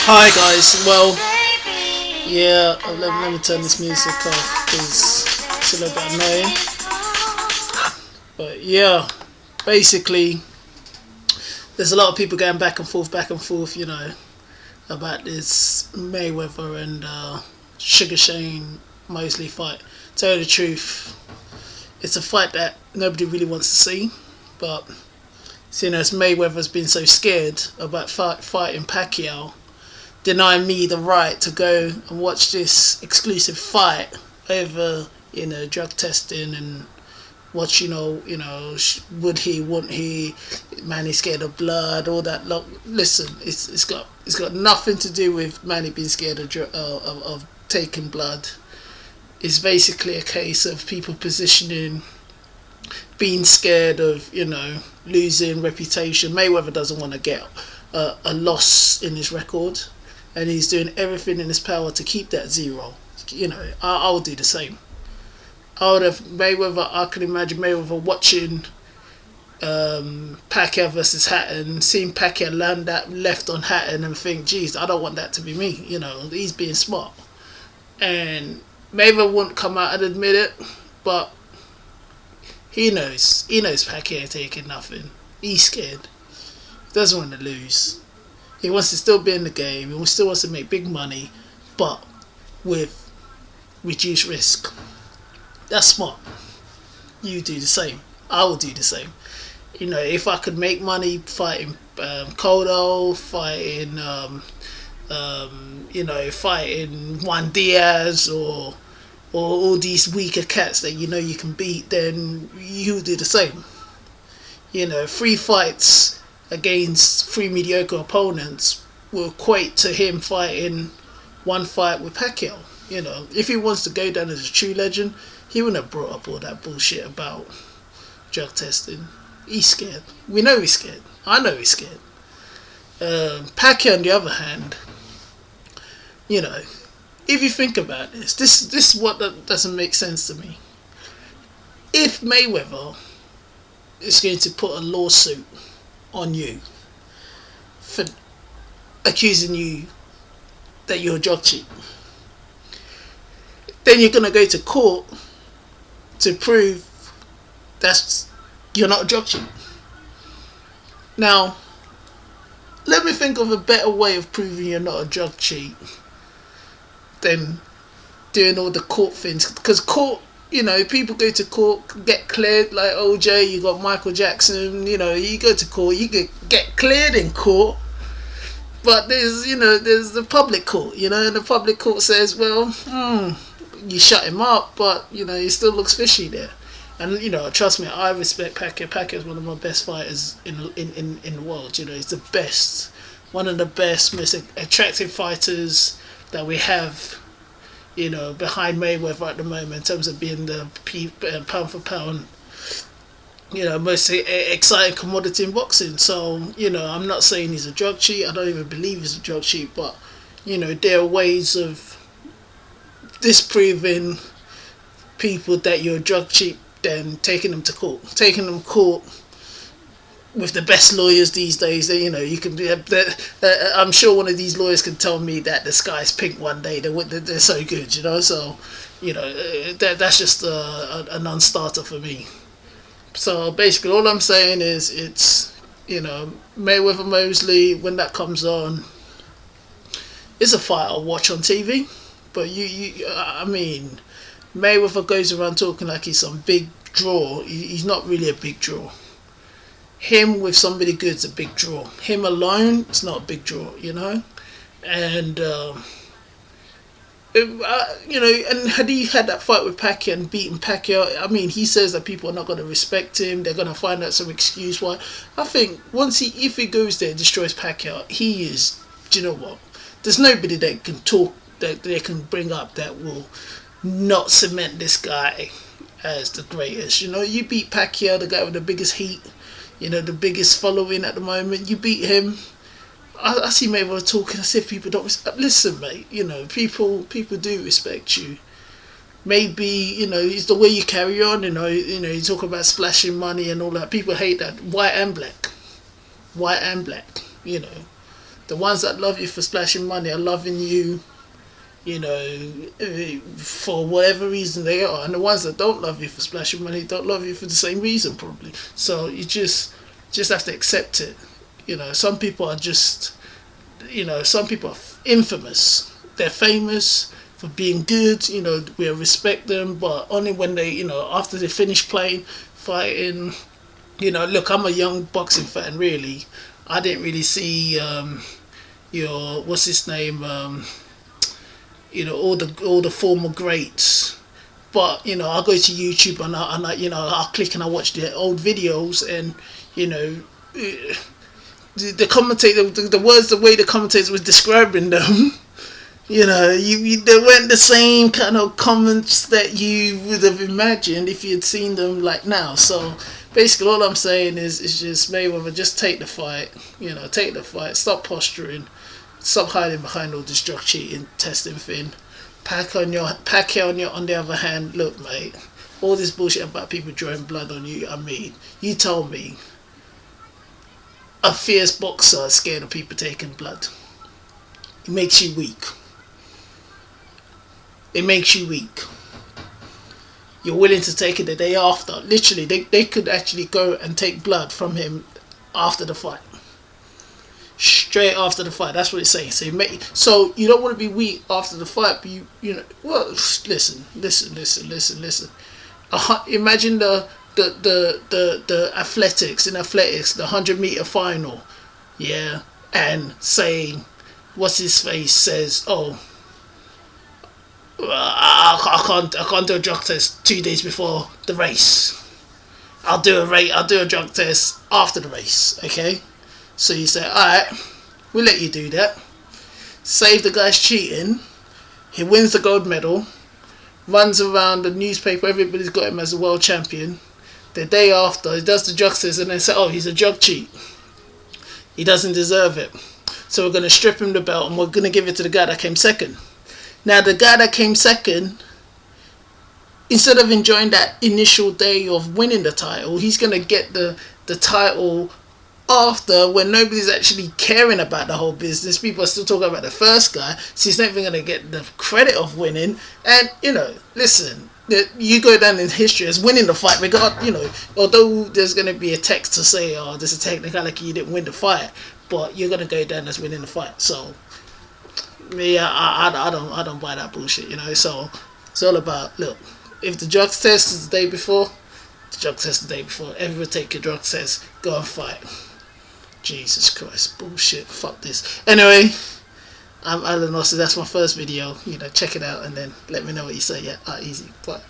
Hi guys, well, yeah, let me turn this music off because it's a little bit annoying. But yeah, basically, there's a lot of people going back and forth, about this Mayweather and Sugar Shane Mosley fight. Tell you the truth, it's a fight that nobody really wants to see, but seeing as Mayweather's been so scared about fighting Pacquiao, denying me the right to go and watch this exclusive fight over, drug testing and what, would he, wouldn't he, man, he's scared of blood, all that. Look, listen, it's got nothing to do with Manny being scared of taking blood. It's basically a case of people positioning, being scared of, losing reputation. Mayweather doesn't want to get a loss in his record, and he's doing everything in his power to keep that zero. I would do the same. I can imagine Mayweather watching Pacquiao versus Hatton, seeing Pacquiao land that left on Hatton and think, geez, I don't want that to be me. He's being smart. And Mayweather wouldn't come out and admit it, but he knows Pacquiao ain't taking nothing. He's scared. He doesn't want to lose. He wants to still be in the game. He still wants to make big money, but with reduced risk. That's smart. You do the same. I will do the same. If I could make money fighting Cotto, fighting, fighting Juan Diaz or all these weaker cats that you can beat, then you do the same. 3 fights against 3 mediocre opponents will equate to him fighting 1 fight with Pacquiao. If he wants to go down as a true legend, he wouldn't have brought up all that bullshit about drug testing. He's scared. We know he's scared. I know he's scared. Pacquiao, on the other hand, if you think about this is what doesn't make sense to me. If Mayweather is going to put a lawsuit on you for accusing you that you're a drug cheat, then you're going to go to court to prove that you're not a drug cheat. Now, let me think of a better way of proving you're not a drug cheat than doing all the court things. Because court, people go to court, get cleared, like OJ, you got Michael Jackson, you go to court, you get cleared in court, but there's the public court, and the public court says, well, you shut him up, but, he still looks fishy there. And, trust me, I respect Pacquiao. Pacquiao is one of my best fighters in the world. He's the best, one of the best, most attractive fighters that we have, behind Mayweather at the moment in terms of being the pound for pound, most exciting commodity in boxing. So, I'm not saying he's a drug cheat. I don't even believe he's a drug cheat, but, there are ways of disproving people that you're a drug cheat, then taking them to court, with the best lawyers these days. You can be. I'm sure one of these lawyers can tell me that the sky's pink one day. They're so good, So, that's just a non-starter for me. So basically, all I'm saying is it's Mayweather Mosley, when that comes on, it's a fight I'll watch on TV. But Mayweather goes around talking like he's some big draw. He's not really a big draw. Him with somebody good's a big draw. Him alone, it's not a big draw, And and had he had that fight with Pacquiao and beaten Pacquiao, he says that people are not going to respect him. They're going to find out some excuse why. I think if he goes there and destroys Pacquiao, he is. Do you know what? There's nobody that can talk, that they can bring up, that will not cement this guy as the greatest. You beat Pacquiao, the guy with the biggest heat, the biggest following at the moment. You beat him. I see Mayweather talking as if people don't respect. Listen, mate, people do respect you. Maybe, it's the way you carry on, you talk about splashing money and all that. People hate that. White and black. The ones that love you for splashing money are loving you, for whatever reason they are, and the ones that don't love you for splashing money don't love you for the same reason probably. So you just have to accept it. Some people are just, some people are infamous. They're famous for being good. We respect them, but only when they, after they finish playing, fighting. Look, I'm a young boxing fan. Really, I didn't really see your what's his name. All the former greats. But I'll go to YouTube and I'll click and I watch the old videos, and the commentator, the words, the way the commentators was describing them, they weren't the same kind of comments that you would have imagined if you had seen them like now. So basically, all I'm saying is just Mayweather, just take the fight. Take the fight. Stop posturing. Stop hiding behind all this drug cheating, testing thing. Pacquiao on the other hand, look, mate, all this bullshit about people drawing blood on you. I mean, you told me a fierce boxer is scared of people taking blood. It makes you weak. It makes you weak. You're willing to take it the day after. Literally, they could actually go and take blood from him after the fight. Straight after the fight. That's what it's saying. So you don't want to be weak after the fight, but well, listen. Imagine the athletics, the 100-meter final, yeah, and saying, what's his face says, oh, I can't do a drug test 2 days before the race. I'll do a drug test after the race. Okay, so you say, all right, we'll let you do that. Save the guy's cheating. He wins the gold medal. Runs around the newspaper. Everybody's got him as a world champion. The day after, he does the drug test and they say, oh, he's a drug cheat. He doesn't deserve it. So we're going to strip him the belt and we're going to give it to the guy that came second. Now, the guy that came second, instead of enjoying that initial day of winning the title, he's going to get the title after, when nobody's actually caring about the whole business. People are still talking about the first guy, so he's not even going to get the credit of winning. And, listen, you go down in history as winning the fight, although there's going to be a text to say, oh, there's a technicality, you didn't win the fight, but you're going to go down as winning the fight. So, yeah, I don't buy that bullshit, So it's all about, look, if the drug test is the day before, the drug test the day before. Everyone take your drug test, go and fight. Jesus Christ, bullshit, fuck this. Anyway, I'm Allenosu, that's my first video. Check it out and then let me know what you say. Yeah, easy. Bye.